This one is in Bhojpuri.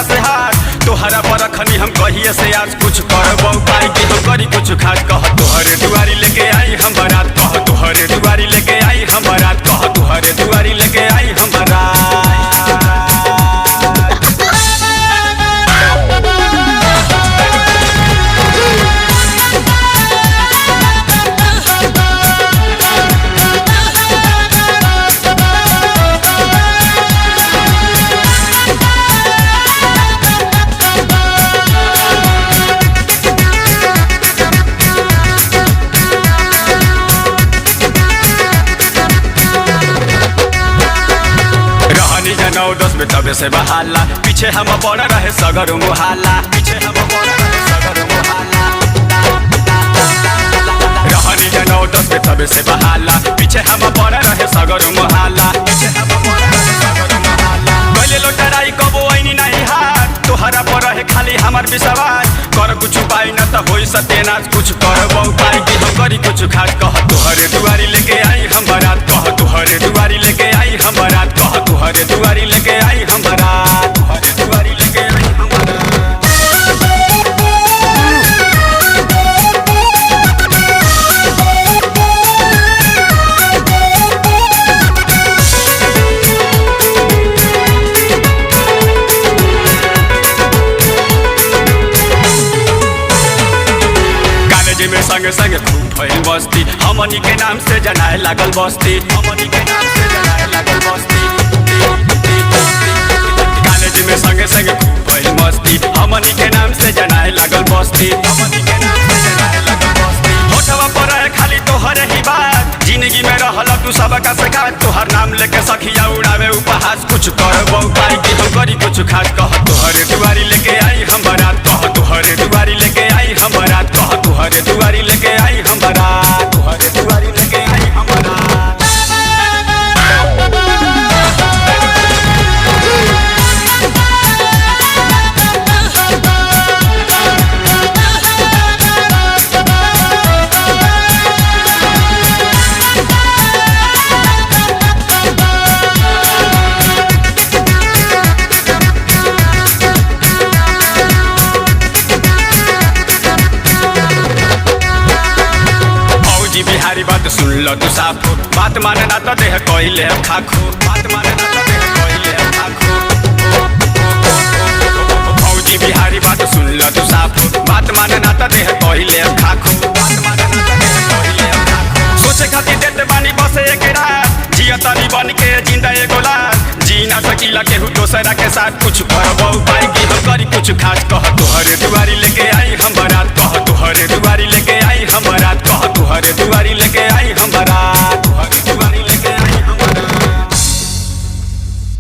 से हाथ तोहरा पर रखनी हम कहिए से आज कुछ करबो पाई कि हम करी कुछ खास कह तोहरे दुआरी लेके आई हम बारात कह तोहरे दुआरी लेके आई हम बारात कह तोहरे दुआरी लेके आई हम बारात। नौ दस में तबे से बहाला पीछे हम पड़ रहे सगर मुहाला पीछे हम पड़ रहे सगर मुहाला रहनी जा 9 10 में तबे से बहाला पीछे हम पड़ रहे सगर मुहाला पीछे हम पड़ रहे सगर मुहाला पहले लोटराई कबो आईनी नहीं हाथ तोहरा पर रहे खाली हमार विश्वास कर कुछ पाई न त होई सत्यनाश कुछ करबो पाई कि हम करी कुछ खास कह तोहरे दुआरी लेके आई हम बारात कह तोहरे दुआरी लेके आई हम बारात कह तोहरे दुआरी लेके आई हम बारात तोहरे दुआरी लेके आई हम बारात। कॉलेज में संगे संगे खूब भइल मस्ती हमनी के नाम से जनाए लागल बस्ती हमनी के नाम से जनाए लागल बस्ती कॉलेज में संगे संगे खूब भइल मस्ती हमनी के नाम से जनाए लागल बस्ती हमनी के नाम से जनाए लागल बस्ती होठवा पर रहे खाली तोहरे ही बात जिंदगी में रहल तू सबका से खास तोहर नाम लेके सखिया उड़ावे उपहास कुछ करबो पाई कि हम करी कुछ खास कह तोहरे दुआरी लेके आई हम बारात कह तोहरे दुआरी लेके आई हम बारात कह तोहरे दुआरी लेके आई हम बारात तोहरे दुआरी लेके आई हम बारात। बिहारी बात सुन लो तू साफ बात माने ना तो देह कोइले खाखो बात माने ना तो देह कोइले खाखो फौजी बिहारी बात सुन लो तू साफ बात माने ना तो देह कोइले खाखो बात माने ना तो देह कोइले खाखो सोचे खातिर देते बानी बस एक रात जिया तनी बन के जिंदा एगो लाश जी ना सकीला केहू दोसरा के साथ कुछ करबो पाई कि हम करी कुछ खास कह तोहरे दुआरी लेके